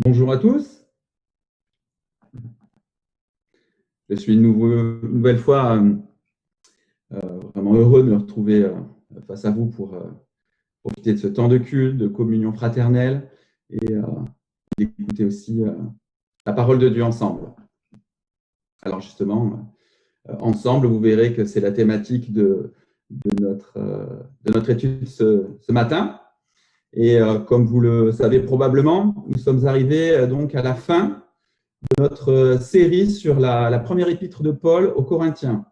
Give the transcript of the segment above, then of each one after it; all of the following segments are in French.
Bonjour à tous. Je suis une nouvelle fois vraiment heureux de me retrouver face à vous pour profiter de ce temps de culte, de communion fraternelle et d'écouter aussi la parole de Dieu ensemble. Alors justement, ensemble, vous verrez que c'est la thématique de notre étude ce matin. Et comme vous le savez probablement, nous sommes arrivés donc à la fin de notre série sur la première épître de Paul aux Corinthiens.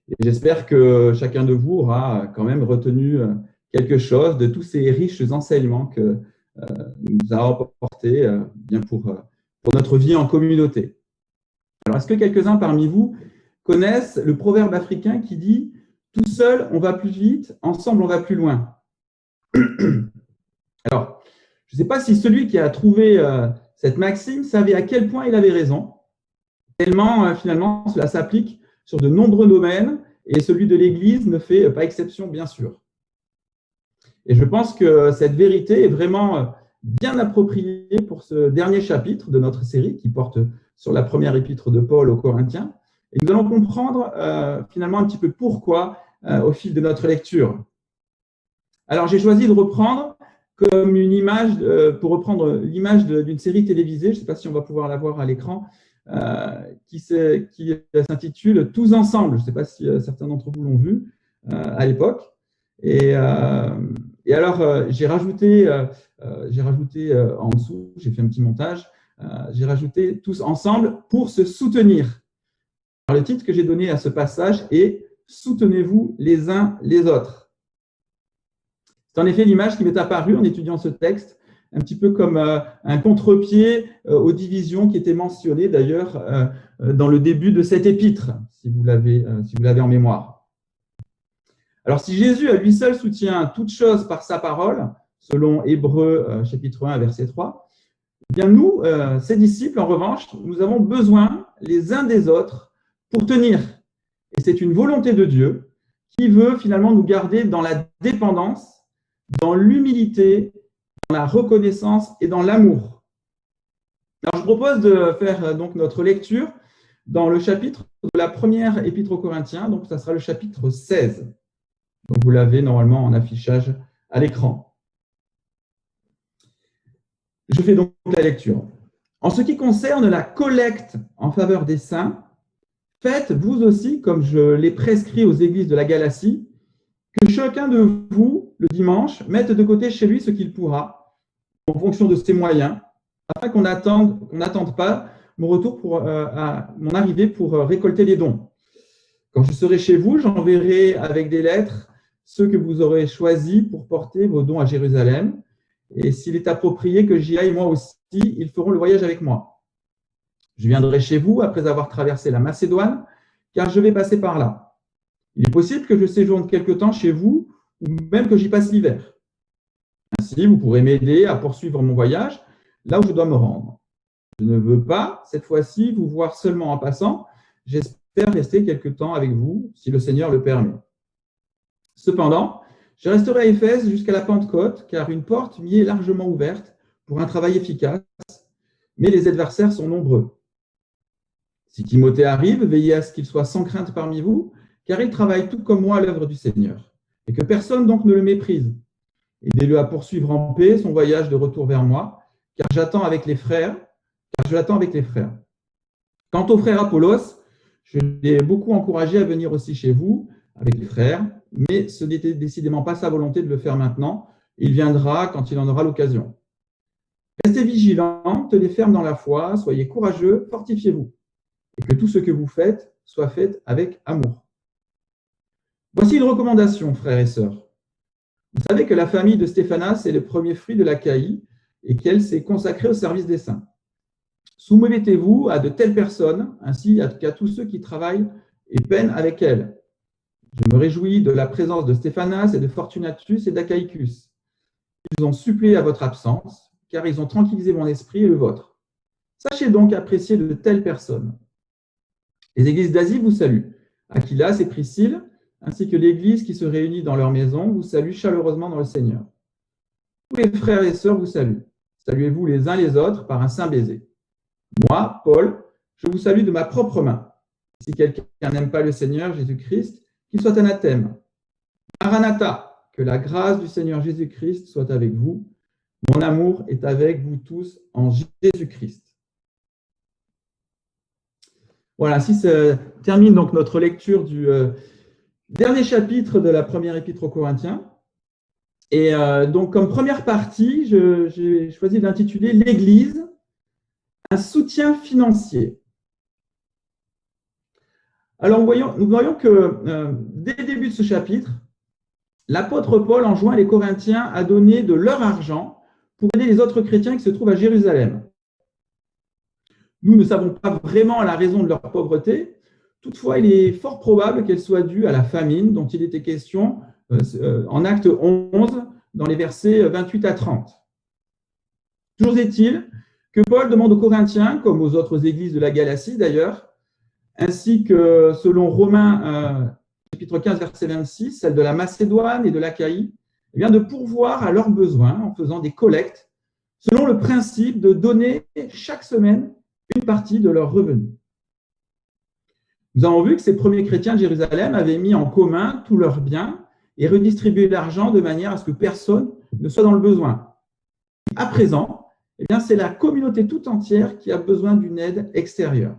Et j'espère que chacun de vous aura quand même retenu quelque chose de tous ces riches enseignements que nous a apportés bien pour notre vie en communauté. Alors, est-ce que quelques-uns parmi vous connaissent le proverbe africain qui dit « Tout seul, on va plus vite, ensemble, on va plus loin ». Alors, je ne sais pas si celui qui a trouvé cette maxime savait à quel point il avait raison, tellement finalement cela s'applique sur de nombreux domaines et celui de l'Église ne fait pas exception, bien sûr. Et je pense que cette vérité est vraiment bien appropriée pour ce dernier chapitre de notre série qui porte sur la première épître de Paul aux Corinthiens. Et nous allons comprendre finalement un petit peu pourquoi au fil de notre lecture. Alors, j'ai choisi de reprendre comme une image, pour reprendre l'image d'une série télévisée, je ne sais pas si on va pouvoir la voir à l'écran, qui s'intitule « Tous ensemble ». Je ne sais pas si certains d'entre vous l'ont vu à l'époque. Et alors, j'ai rajouté en dessous, j'ai fait un petit montage, j'ai rajouté « Tous ensemble pour se soutenir ». Alors, le titre que j'ai donné à ce passage est « Soutenez-vous les uns les autres ». C'est en effet l'image qui m'est apparue en étudiant ce texte, un petit peu comme un contre-pied aux divisions qui étaient mentionnées d'ailleurs dans le début de cette épître, si vous l'avez en mémoire. Alors, si Jésus à lui seul soutient toute chose par sa parole, selon Hébreux chapitre 1, verset 3, eh bien nous, ses disciples, en revanche, nous avons besoin les uns des autres pour tenir. Et c'est une volonté de Dieu qui veut finalement nous garder dans la dépendance, dans l'humilité, dans la reconnaissance et dans l'amour. Alors, je propose de faire donc notre lecture dans le chapitre de la première épître aux Corinthiens, donc ça sera le chapitre 16. Donc, vous l'avez normalement en affichage à l'écran. Je fais donc la lecture. En ce qui concerne la collecte en faveur des saints, faites vous aussi, comme je l'ai prescrit aux églises de la Galatie, que chacun de vous, le dimanche, mette de côté chez lui ce qu'il pourra, en fonction de ses moyens, afin qu'on n'attende pas mon retour à mon arrivée pour récolter les dons. Quand je serai chez vous, j'enverrai avec des lettres ceux que vous aurez choisis pour porter vos dons à Jérusalem. Et s'il est approprié que j'y aille moi aussi, ils feront le voyage avec moi. Je viendrai chez vous après avoir traversé la Macédoine, car je vais passer par là. Il est possible que je séjourne quelque temps chez vous, ou même que j'y passe l'hiver. Ainsi, vous pourrez m'aider à poursuivre mon voyage là où je dois me rendre. Je ne veux pas, cette fois-ci, vous voir seulement en passant. J'espère rester quelque temps avec vous, si le Seigneur le permet. Cependant, je resterai à Éphèse jusqu'à la Pentecôte, car une porte m'y est largement ouverte pour un travail efficace, mais les adversaires sont nombreux. Si Timothée arrive, veillez à ce qu'il soit sans crainte parmi vous, car il travaille tout comme moi à l'œuvre du Seigneur, et que personne donc ne le méprise. Aidez-le à poursuivre en paix son voyage de retour vers moi, car je l'attends avec les frères. Quant au frère Apollos, je l'ai beaucoup encouragé à venir aussi chez vous avec les frères, mais ce n'était décidément pas sa volonté de le faire maintenant. Il viendra quand il en aura l'occasion. Restez vigilants, tenez ferme dans la foi, soyez courageux, fortifiez-vous, et que tout ce que vous faites soit fait avec amour. Voici une recommandation, frères et sœurs. Vous savez que la famille de Stéphanas est le premier fruit de l'Achaïe et qu'elle s'est consacrée au service des saints. Soumettez-vous à de telles personnes, ainsi qu'à tous ceux qui travaillent et peinent avec elles. Je me réjouis de la présence de Stéphanas et de Fortunatus et d'Achaïcus. Ils ont suppléé à votre absence, car ils ont tranquillisé mon esprit et le vôtre. Sachez donc apprécier de telles personnes. Les églises d'Asie vous saluent. Aquilas et Priscille, ainsi que l'église qui se réunit dans leur maison, vous saluent chaleureusement dans le Seigneur. Tous les frères et sœurs vous saluent. Saluez-vous les uns les autres par un saint baiser. Moi, Paul, je vous salue de ma propre main. Si quelqu'un n'aime pas le Seigneur Jésus-Christ, qu'il soit anathème. Maranatha, que la grâce du Seigneur Jésus-Christ soit avec vous. Mon amour est avec vous tous en Jésus-Christ. Voilà, ainsi se termine donc notre lecture du dernier chapitre de la première épître aux Corinthiens. Et donc, comme première partie, j'ai choisi d'intituler l'Église, un soutien financier. Alors, nous voyons que dès le début de ce chapitre, l'apôtre Paul enjoint les Corinthiens à donner de leur argent pour aider les autres chrétiens qui se trouvent à Jérusalem. Nous ne savons pas vraiment la raison de leur pauvreté. Toutefois, il est fort probable qu'elle soit due à la famine dont il était question en Acte 11, dans les versets 28 à 30. Toujours est-il que Paul demande aux Corinthiens, comme aux autres églises de la Galatie d'ailleurs, ainsi que selon Romains chapitre 15, verset 26, celle de la Macédoine et de l'Achaïe, eh bien, de pourvoir à leurs besoins en faisant des collectes, selon le principe de donner chaque semaine une partie de leurs revenus. Nous avons vu que ces premiers chrétiens de Jérusalem avaient mis en commun tous leurs biens et redistribué l'argent de manière à ce que personne ne soit dans le besoin. À présent, eh bien, c'est la communauté tout entière qui a besoin d'une aide extérieure.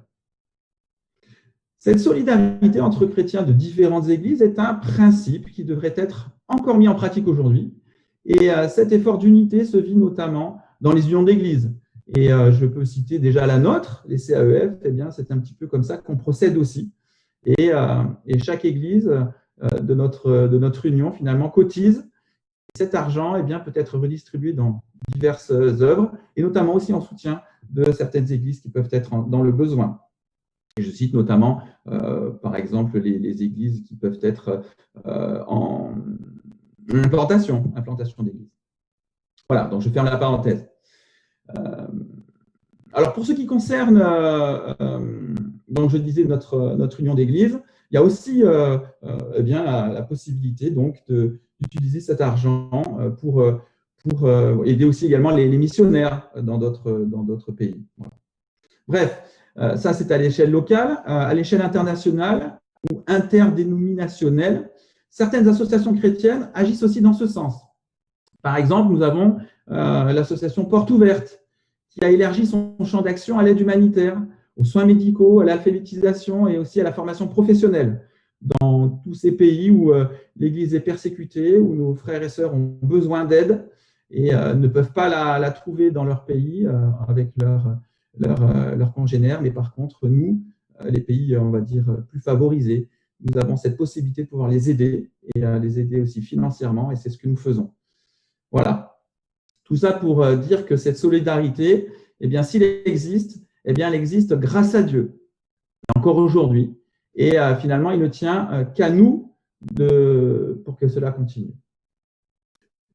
Cette solidarité entre chrétiens de différentes églises est un principe qui devrait être encore mis en pratique aujourd'hui. Et cet effort d'unité se vit notamment dans les unions d'églises. Et je peux citer déjà la nôtre, les CAEF, eh bien, c'est un petit peu comme ça qu'on procède aussi. Et chaque église de notre union, finalement, cotise. Cet argent eh bien, peut être redistribué dans diverses œuvres, et notamment aussi en soutien de certaines églises qui peuvent être dans le besoin. Et je cite notamment, par exemple, les églises qui peuvent être en implantation d'églises. Voilà, donc je ferme la parenthèse. Alors, pour ce qui concerne, donc je disais, notre union d'église, il y a aussi eh bien, la possibilité donc, d'utiliser cet argent pour aider aussi également les missionnaires dans d'autres pays. Voilà. Bref, ça c'est à l'échelle locale. À l'échelle internationale ou interdénominationnelle, certaines associations chrétiennes agissent aussi dans ce sens. Par exemple, nous avons l'association Porte Ouverte, qui a élargi son champ d'action à l'aide humanitaire, aux soins médicaux, à l'alphabétisation et aussi à la formation professionnelle dans tous ces pays où l'Église est persécutée, où nos frères et sœurs ont besoin d'aide et ne peuvent pas la trouver dans leur pays avec leurs congénères. Mais par contre, nous, les pays, on va dire, plus favorisés, nous avons cette possibilité de pouvoir les aider et les aider aussi financièrement, et c'est ce que nous faisons. Voilà. Tout ça pour dire que cette solidarité, eh bien, s'il existe, eh bien, elle existe grâce à Dieu, encore aujourd'hui. Et finalement, il ne tient qu'à nous pour que cela continue.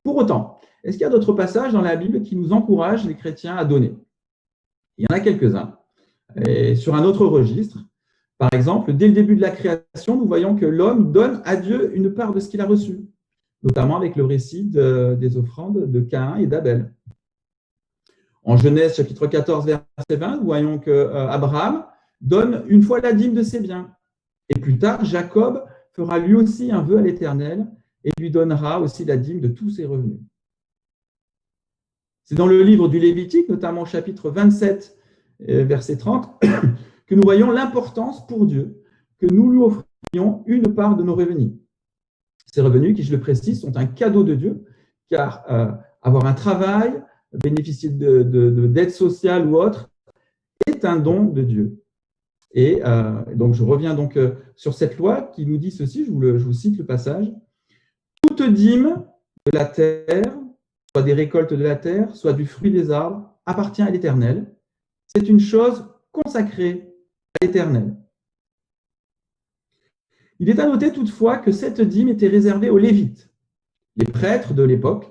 Pour autant, est-ce qu'il y a d'autres passages dans la Bible qui nous encouragent, les chrétiens, à donner? Il y en a quelques-uns. Et sur un autre registre, par exemple, dès le début de la création, nous voyons que l'homme donne à Dieu une part de ce qu'il a reçu, notamment avec le récit des offrandes de Caïn et d'Abel. En Genèse, chapitre 14, verset 20, nous voyons qu'Abraham donne une fois la dîme de ses biens. Et plus tard, Jacob fera lui aussi un vœu à l'Éternel et lui donnera aussi la dîme de tous ses revenus. C'est dans le livre du Lévitique, notamment au chapitre 27, verset 30, que nous voyons l'importance pour Dieu que nous lui offrions une part de nos revenus. Ces revenus, qui, je le précise, sont un cadeau de Dieu, car avoir un travail, bénéficier d'aide sociale ou autre, est un don de Dieu. Et donc, je reviens donc sur cette loi qui nous dit ceci, je vous cite le passage. « Toute dîme de la terre, soit des récoltes de la terre, soit du fruit des arbres, appartient à l'Éternel. C'est une chose consacrée à l'Éternel. » Il est à noter toutefois que cette dîme était réservée aux Lévites, les prêtres de l'époque,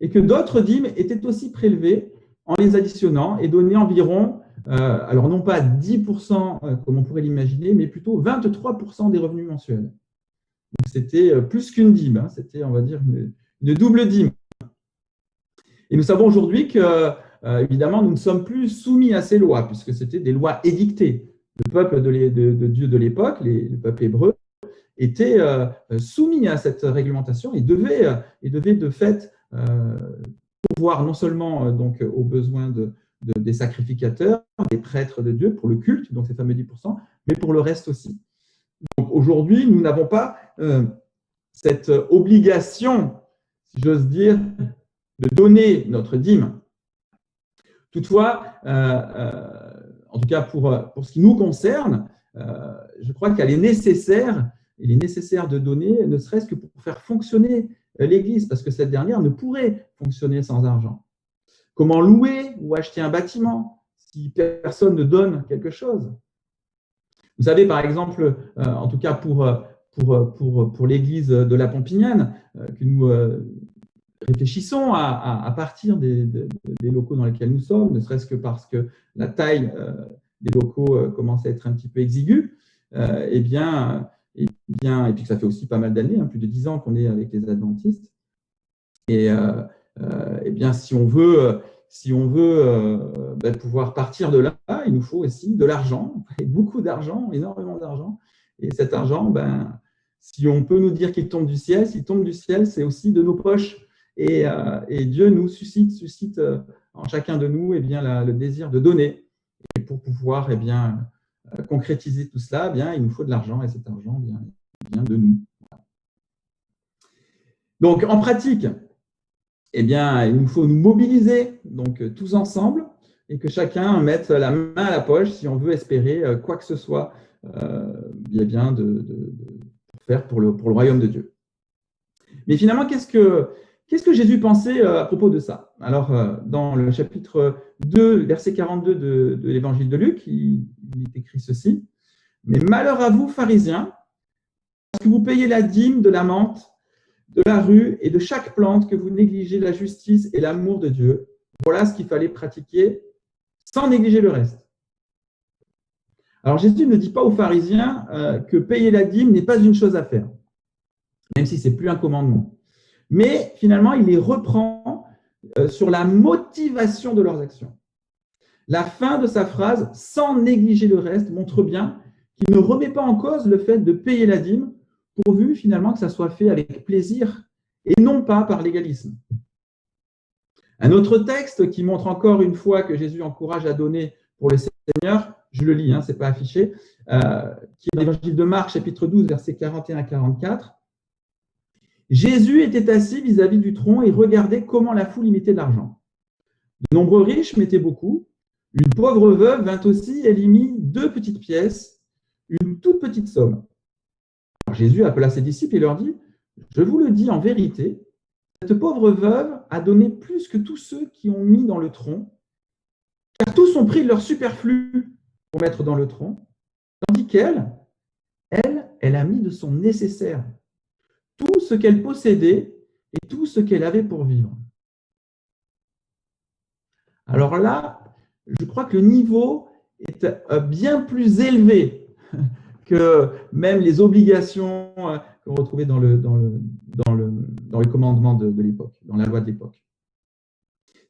et que d'autres dîmes étaient aussi prélevées en les additionnant et donnaient environ, alors non pas 10% comme on pourrait l'imaginer, mais plutôt 23% des revenus mensuels. Donc c'était plus qu'une dîme, hein, c'était, on va dire, une double dîme. Et nous savons aujourd'hui que évidemment, nous ne sommes plus soumis à ces lois, puisque c'était des lois édictées. Le peuple de Dieu de l'époque, le peuple hébreu, était soumis à cette réglementation et devait de fait pourvoir non seulement donc, aux besoins des sacrificateurs, des prêtres de Dieu pour le culte, donc ces fameux 10%, mais pour le reste aussi. Donc aujourd'hui, nous n'avons pas cette obligation, si j'ose dire, de donner notre dîme. Toutefois, en tout cas pour ce qui nous concerne, je crois qu'il est nécessaire de donner, ne serait-ce que pour faire fonctionner l'Église, parce que cette dernière ne pourrait fonctionner sans argent. Comment louer ou acheter un bâtiment si personne ne donne quelque chose? Vous savez, par exemple, en tout cas pour l'Église de la Pompignane, que nous réfléchissons à partir des locaux dans lesquels nous sommes, ne serait-ce que parce que la taille des locaux commence à être un petit peu exiguë, et puis que ça fait aussi pas mal d'années, plus de 10 ans qu'on est avec les adventistes. Et bien, si on veut pouvoir partir de là, il nous faut aussi de l'argent, beaucoup d'argent, énormément d'argent. Et cet argent, si on peut nous dire qu'il tombe du ciel, s'il tombe du ciel, c'est aussi de nos poches. Et Dieu nous suscite en chacun de nous le désir de donner. Et pour pouvoir concrétiser tout cela, il nous faut de l'argent, et cet argent vient de nous. Donc, en pratique, il nous faut nous mobiliser donc, tous ensemble et que chacun mette la main à la poche si on veut espérer quoi que ce soit de faire pour le royaume de Dieu. Mais finalement, qu'est-ce que Jésus pensait à propos de ça? Alors, dans le chapitre 2, verset 42 de l'évangile de Luc, il est écrit ceci: « Mais malheur à vous, pharisiens, parce que vous payez la dîme de la menthe, de la rue et de chaque plante, que vous négligez la justice et l'amour de Dieu. Voilà ce qu'il fallait pratiquer sans négliger le reste. » Alors Jésus ne dit pas aux pharisiens que payer la dîme n'est pas une chose à faire, même si ce n'est plus un commandement. Mais finalement, il les reprend sur la motivation de leurs actions. La fin de sa phrase, sans négliger le reste, montre bien qu'il ne remet pas en cause le fait de payer la dîme, pourvu finalement que ça soit fait avec plaisir et non pas par légalisme. Un autre texte qui montre encore une fois que Jésus encourage à donner pour le Seigneur, je le lis, ce n'est pas affiché, qui est dans l'évangile de Marc, chapitre 12, versets 41 à 44. Jésus était assis vis-à-vis du tronc et regardait comment la foule y mettait de l'argent. De nombreux riches mettaient beaucoup. Une pauvre veuve vint aussi, elle y mit 2 petites pièces, une toute petite somme. Alors Jésus appela ses disciples et leur dit: « Je vous le dis en vérité, cette pauvre veuve a donné plus que tous ceux qui ont mis dans le tronc, car tous ont pris de leur superflu pour mettre dans le tronc, tandis qu'elle, elle a mis de son nécessaire, tout ce qu'elle possédait et tout ce qu'elle avait pour vivre. » Alors là, je crois que le niveau est bien plus élevé que même les obligations qu'on retrouvait dans le commandement de l'époque, dans la loi de l'époque.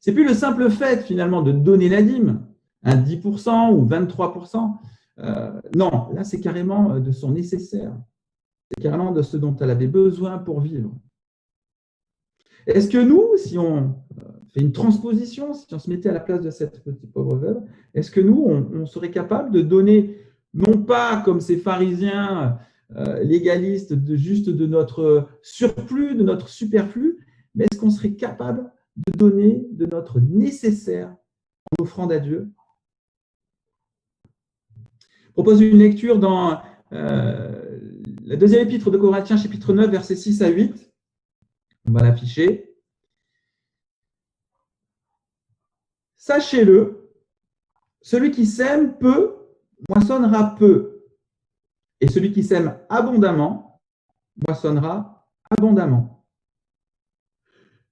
C'est plus le simple fait finalement de donner la dîme, un 10% ou 23%. Non, là c'est carrément de son nécessaire. C'est carrément de ce dont elle avait besoin pour vivre. Est-ce que nous, si on fait une transposition, si on se mettait à la place de cette petite pauvre veuve, est-ce que nous, on serait capable de donner, non pas comme ces pharisiens légalistes, juste de notre surplus, de notre superflu, mais est-ce qu'on serait capable de donner de notre nécessaire en offrande à Dieu? Je propose une lecture dans la deuxième épître de Corinthiens, chapitre 9, versets 6 à 8. On va l'afficher. Sachez-le, celui qui sème peu, moissonnera peu. Et celui qui sème abondamment, moissonnera abondamment.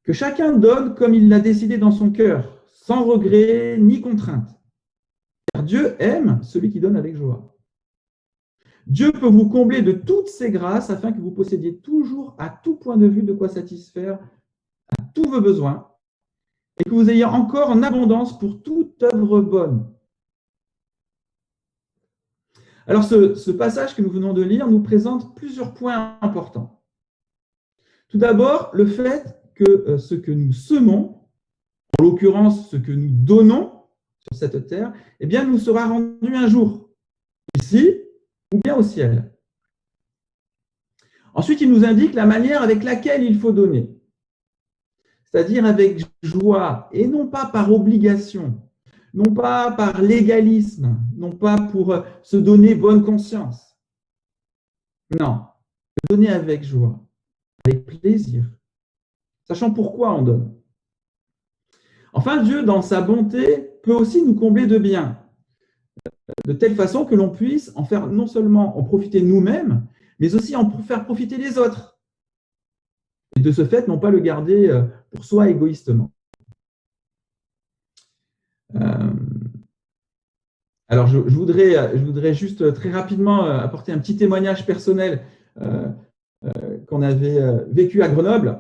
Que chacun donne comme il l'a décidé dans son cœur, sans regret ni contrainte. Car Dieu aime celui qui donne avec joie. Dieu peut vous combler de toutes ses grâces afin que vous possédiez toujours à tout point de vue de quoi satisfaire à tous vos besoins et que vous ayez encore en abondance pour toute œuvre bonne. Alors, ce passage que nous venons de lire nous présente plusieurs points importants. Tout d'abord, le fait que ce que nous semons, en l'occurrence ce que nous donnons sur cette terre, eh bien, nous sera rendu un jour, ici ou bien au ciel. Ensuite, il nous indique la manière avec laquelle il faut donner, c'est-à-dire avec joie et non pas par obligation, non pas par légalisme, non pas pour se donner bonne conscience. Non, donner avec joie, avec plaisir, sachant pourquoi on donne. Enfin, Dieu, dans sa bonté, peut aussi nous combler de biens, de telle façon que l'on puisse en faire non seulement en profiter nous-mêmes, mais aussi en faire profiter les autres. Et de ce fait, non pas le garder pour soi égoïstement. Alors, je voudrais juste très rapidement apporter un petit témoignage personnel qu'on avait vécu à Grenoble.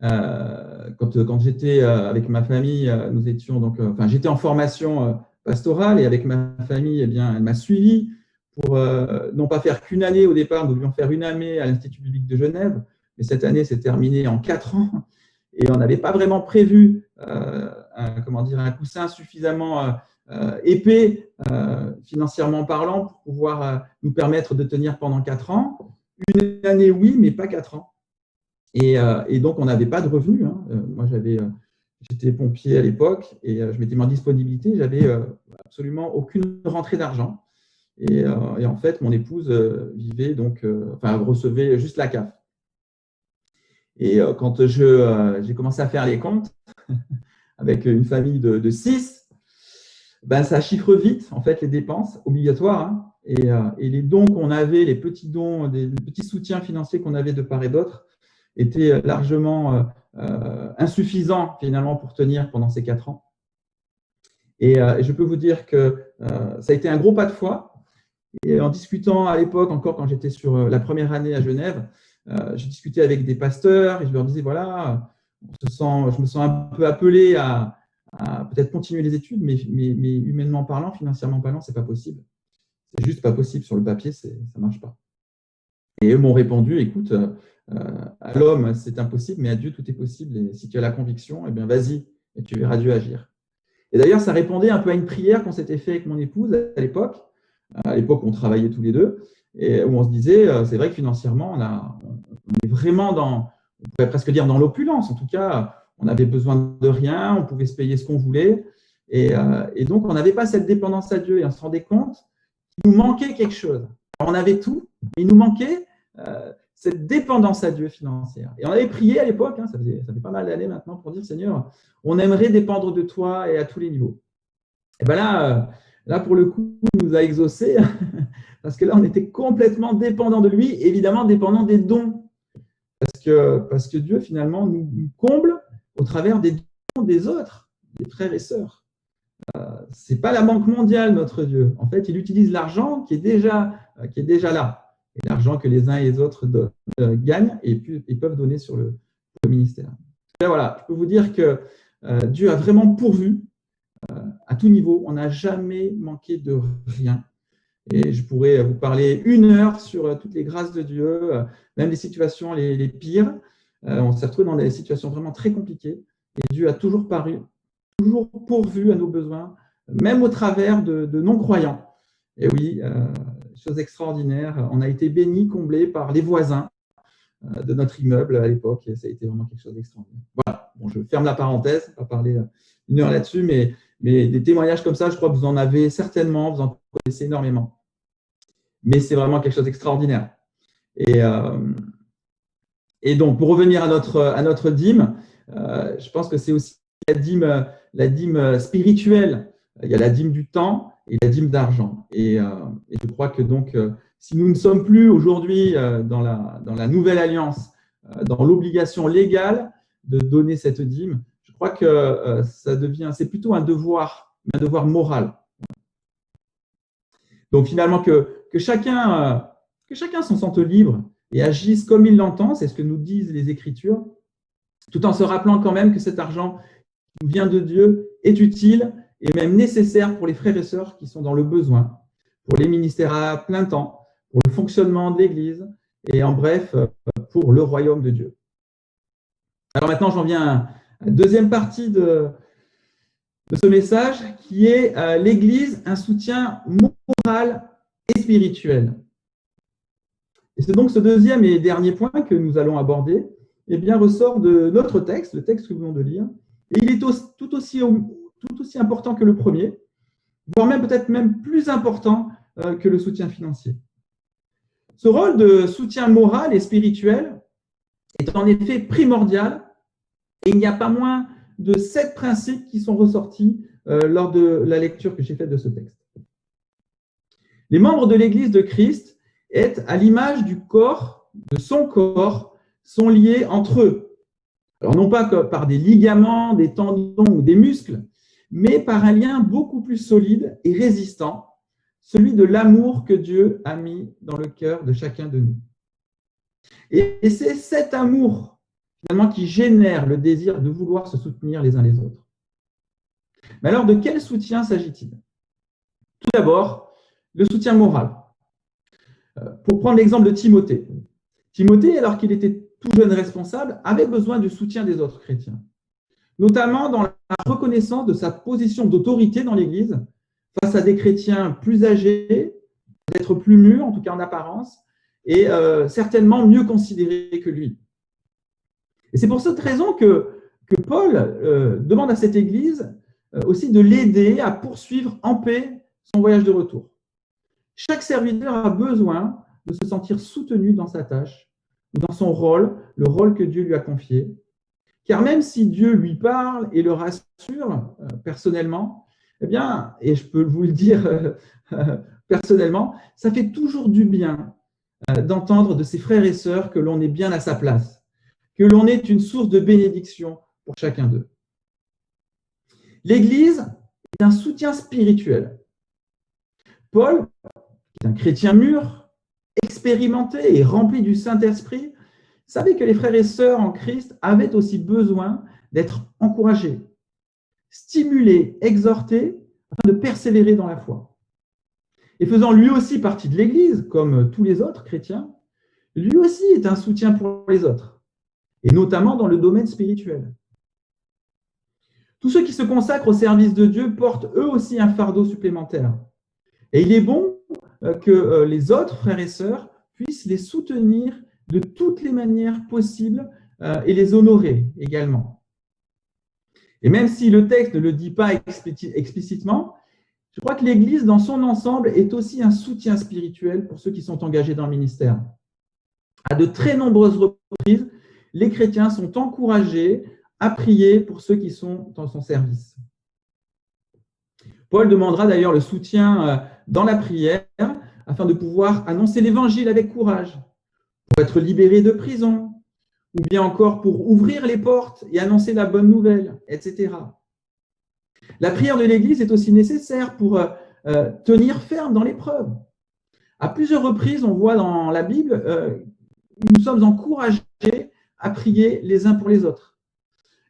Quand j'étais avec ma famille, nous étions donc, j'étais en formation pastorale et avec ma famille, eh bien, elle m'a suivi pour non pas faire qu'une année au départ, nous devions faire une année à l'Institut biblique de Genève, mais cette année s'est terminée en 4 ans et on n'avait pas vraiment prévu un coussin suffisamment épais financièrement parlant pour pouvoir nous permettre de tenir pendant 4 ans. Une année, oui, mais pas 4 ans. Et donc, on n'avait pas de revenus. Moi, j'étais pompier à l'époque et je m'étais mis en disponibilité. J'avais absolument aucune rentrée d'argent. Et en fait, mon épouse vivait donc, recevait juste la CAF. Et quand j'ai commencé à faire les comptes avec une famille de 6, ben, ça chiffre vite, en fait, les dépenses obligatoires. Et les dons qu'on avait, les petits dons, les petits soutiens financiers qu'on avait de part et d'autre, était largement insuffisant finalement pour tenir pendant ces 4 ans. Et je peux vous dire que ça a été un gros pas de foi. Et en discutant à l'époque, encore quand j'étais sur la première année à Genève, j'ai discuté avec des pasteurs et je leur disais, voilà, je me sens un peu appelé à peut-être continuer les études, mais humainement parlant, financièrement parlant, c'est pas possible. C'est juste pas possible sur le papier, ça marche pas. Et eux m'ont répondu, écoute, à l'homme, c'est impossible, mais à Dieu, tout est possible. Et si tu as la conviction, eh bien, vas-y, et tu verras Dieu agir. Et d'ailleurs, ça répondait un peu à une prière qu'on s'était fait avec mon épouse à l'époque. À l'époque, on travaillait tous les deux, et où on se disait, c'est vrai que financièrement, on est vraiment on pourrait presque dire dans l'opulence. En tout cas, on n'avait besoin de rien, on pouvait se payer ce qu'on voulait. Et donc, on n'avait pas cette dépendance à Dieu. Et on se rendait compte qu'il nous manquait quelque chose. Alors, on avait tout, mais il nous manquait cette dépendance à Dieu financière. Et on avait prié à l'époque, ça fait pas mal d'années maintenant, pour dire, Seigneur, on aimerait dépendre de toi et à tous les niveaux. Et bien là, pour le coup, il nous a exaucés, parce que là, on était complètement dépendant de lui, évidemment dépendant des dons. Parce que Dieu, finalement, nous comble au travers des dons des autres, des frères et sœurs. Ce n'est pas la Banque mondiale, notre Dieu. En fait, il utilise l'argent qui est déjà là. Et l'argent que les uns et les autres gagnent et peuvent donner sur le ministère. Et voilà, je peux vous dire que Dieu a vraiment pourvu à tout niveau. On n'a jamais manqué de rien. Et je pourrais vous parler 1 heure sur toutes les grâces de Dieu, même les situations les pires. On s'est retrouvé dans des situations vraiment très compliquées. Et Dieu a toujours pourvu à nos besoins, même au travers de non-croyants. Et oui, chose extraordinaire, on a été bénis, comblés par les voisins de notre immeuble à l'époque, et ça a été vraiment quelque chose d'extraordinaire. Voilà, bon, je ferme la parenthèse, on va parler 1 heure là-dessus, mais des témoignages comme ça, je crois que vous en avez certainement, vous en connaissez énormément. Mais c'est vraiment quelque chose d'extraordinaire. Et donc, pour revenir à notre dîme, je pense que c'est aussi la dîme spirituelle. Il y a la dîme du temps et la dîme d'argent. Et je crois que donc, si nous ne sommes plus aujourd'hui dans la nouvelle alliance, dans l'obligation légale de donner cette dîme, je crois que c'est plutôt un devoir moral. Donc finalement, que chacun s'en sente libre et agisse comme il l'entend, c'est ce que nous disent les Écritures, tout en se rappelant quand même que cet argent nous vient de Dieu est utile et même nécessaire pour les frères et sœurs qui sont dans le besoin, pour les ministères à plein temps, pour le fonctionnement de l'Église et en bref, pour le royaume de Dieu. Alors maintenant, j'en viens à la deuxième partie de ce message qui est l'Église, un soutien moral et spirituel. Et c'est donc ce deuxième et dernier point que nous allons aborder, eh bien, ressort de notre texte, le texte que nous venons de lire, et il est tout aussi important que le premier, voire même peut-être même plus important que le soutien financier. Ce rôle de soutien moral et spirituel est en effet primordial, et il n'y a pas moins de 7 principes qui sont ressortis lors de la lecture que j'ai faite de ce texte. Les membres de l'Église de Christ, à l'image du corps, de son corps, sont liés entre eux. Alors non pas par des ligaments, des tendons ou des muscles, mais par un lien beaucoup plus solide et résistant, celui de l'amour que Dieu a mis dans le cœur de chacun de nous. Et c'est cet amour, finalement, qui génère le désir de vouloir se soutenir les uns les autres. Mais alors, de quel soutien s'agit-il? Tout d'abord, le soutien moral. Pour prendre l'exemple de Timothée. Timothée, alors qu'il était tout jeune responsable, avait besoin du soutien des autres chrétiens, notamment dans la reconnaissance de sa position d'autorité dans l'Église face à des chrétiens plus âgés, peut-être plus mûrs, en tout cas en apparence, et certainement mieux considérés que lui. Et c'est pour cette raison que Paul demande à cette Église aussi de l'aider à poursuivre en paix son voyage de retour. Chaque serviteur a besoin de se sentir soutenu dans sa tâche ou dans son rôle, le rôle que Dieu lui a confié. Car même si Dieu lui parle et le rassure personnellement, eh bien, et je peux vous le dire personnellement, ça fait toujours du bien d'entendre de ses frères et sœurs que l'on est bien à sa place, que l'on est une source de bénédiction pour chacun d'eux. L'Église est un soutien spirituel. Paul, qui est un chrétien mûr, expérimenté et rempli du Saint-Esprit, savait que les frères et sœurs en Christ avaient aussi besoin d'être encouragés, stimulés, exhortés, afin de persévérer dans la foi. Et faisant lui aussi partie de l'Église, comme tous les autres chrétiens, lui aussi est un soutien pour les autres, et notamment dans le domaine spirituel. Tous ceux qui se consacrent au service de Dieu portent eux aussi un fardeau supplémentaire. Et il est bon que les autres frères et sœurs puissent les soutenir de toutes les manières possibles et les honorer également. Et même si le texte ne le dit pas explicitement, je crois que l'Église dans son ensemble est aussi un soutien spirituel pour ceux qui sont engagés dans le ministère. À de très nombreuses reprises, les chrétiens sont encouragés à prier pour ceux qui sont dans son service. Paul demandera d'ailleurs le soutien dans la prière afin de pouvoir annoncer l'Évangile avec courage, pour être libéré de prison, ou bien encore pour ouvrir les portes et annoncer la bonne nouvelle, etc. La prière de l'Église est aussi nécessaire pour tenir ferme dans l'épreuve. À plusieurs reprises, on voit dans la Bible, nous sommes encouragés à prier les uns pour les autres,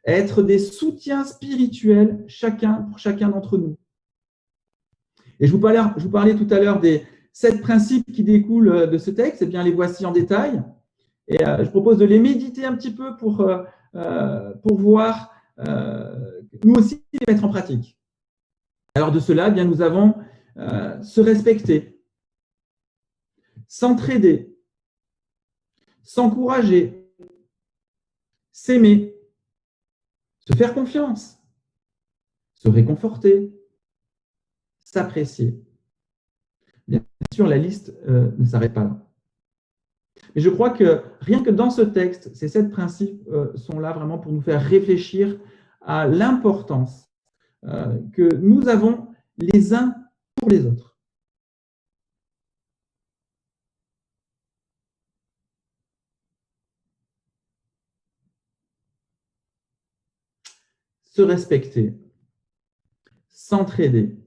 à être des soutiens spirituels pour chacun d'entre nous. Et je vous parlais tout à l'heure des 7 principes qui découlent de ce texte, eh bien les voici en détail. Et je propose de les méditer un petit peu pour voir nous aussi les mettre en pratique. Alors de cela, eh bien, nous avons se respecter, s'entraider, s'encourager, s'aimer, se faire confiance, se réconforter, s'apprécier. Bien sûr, la liste ne s'arrête pas là. Mais je crois que rien que dans ce texte, ces 7 principes sont là vraiment pour nous faire réfléchir à l'importance que nous avons les uns pour les autres. Se respecter, s'entraider,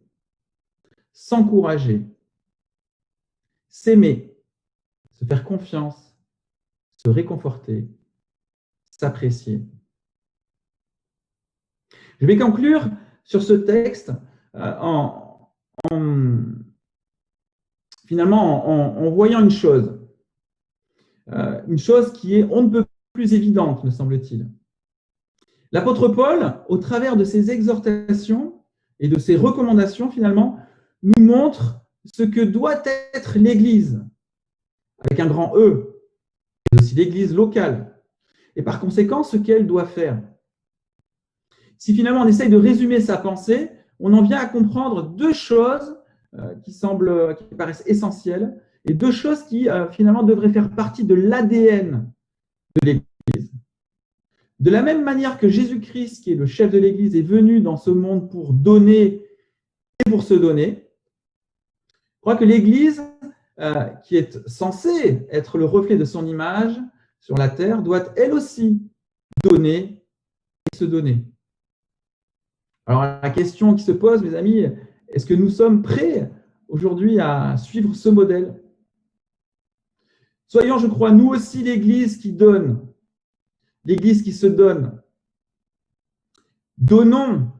s'encourager, s'aimer, se faire confiance, se réconforter, s'apprécier. Je vais conclure sur ce texte finalement en voyant une chose qui est on ne peut plus évidente, me semble-t-il. L'apôtre Paul, au travers de ses exhortations et de ses recommandations, finalement, nous montre ce que doit être l'Église, avec un grand E, mais aussi l'Église locale, et par conséquent, ce qu'elle doit faire. Si finalement on essaye de résumer sa pensée, on en vient à comprendre deux choses qui paraissent essentielles, et deux choses qui finalement devraient faire partie de l'ADN de l'Église. De la même manière que Jésus-Christ, qui est le chef de l'Église, est venu dans ce monde pour donner et pour se donner, je crois que l'Église, qui est censée être le reflet de son image sur la terre, doit elle aussi donner et se donner. Alors la question qui se pose, mes amis, est-ce que nous sommes prêts aujourd'hui à suivre ce modèle? Soyons, je crois, nous aussi l'Église qui donne, l'Église qui se donne. Donnons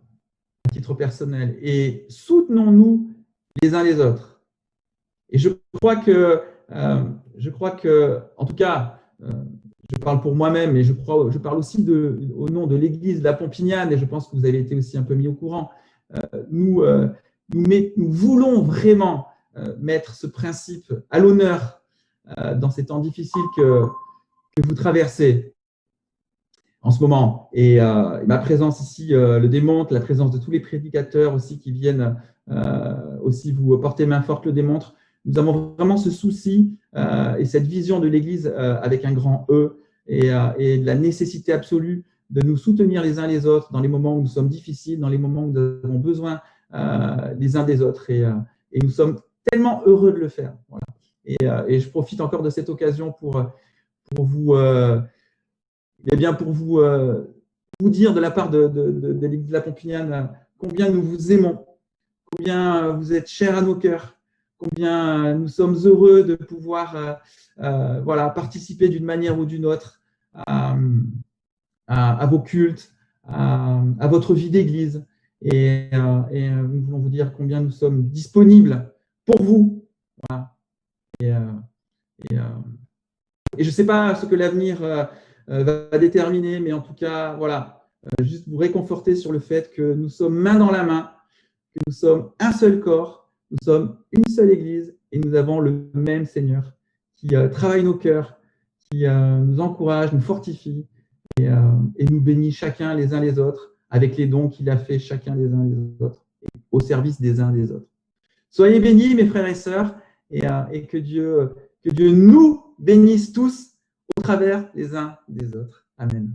à titre personnel et soutenons-nous les uns les autres. Et je crois que, en tout cas, je parle pour moi-même, mais je parle aussi au nom de l'Église de la Pompignane, et je pense que vous avez été aussi un peu mis au courant. Nous voulons vraiment mettre ce principe à l'honneur dans ces temps difficiles que vous traversez en ce moment. Et ma présence ici le démontre, la présence de tous les prédicateurs aussi qui viennent aussi vous porter main forte le démontre. Nous avons vraiment ce souci et cette vision de l'Église avec un grand E et de la nécessité absolue de nous soutenir les uns les autres dans les moments où nous sommes difficiles, dans les moments où nous avons besoin les uns des autres. Et nous sommes tellement heureux de le faire. Voilà. Et je profite encore de cette occasion pour vous, vous dire de la part de l'Église de la Pompignane combien nous vous aimons, combien vous êtes chers à nos cœurs, combien nous sommes heureux de pouvoir participer d'une manière ou d'une autre à vos cultes, à votre vie d'église. Et nous voulons vous dire combien nous sommes disponibles pour vous. Voilà. Et je ne sais pas ce que l'avenir va déterminer, mais en tout cas, voilà, juste vous réconforter sur le fait que nous sommes main dans la main, que nous sommes un seul corps, nous sommes une seule Église et nous avons le même Seigneur qui travaille nos cœurs, qui nous encourage, nous fortifie et nous bénit chacun les uns les autres avec les dons qu'il a fait chacun les uns les autres, au service des uns des autres. Soyez bénis, mes frères et sœurs, et que Dieu nous bénisse tous au travers les uns des autres. Amen.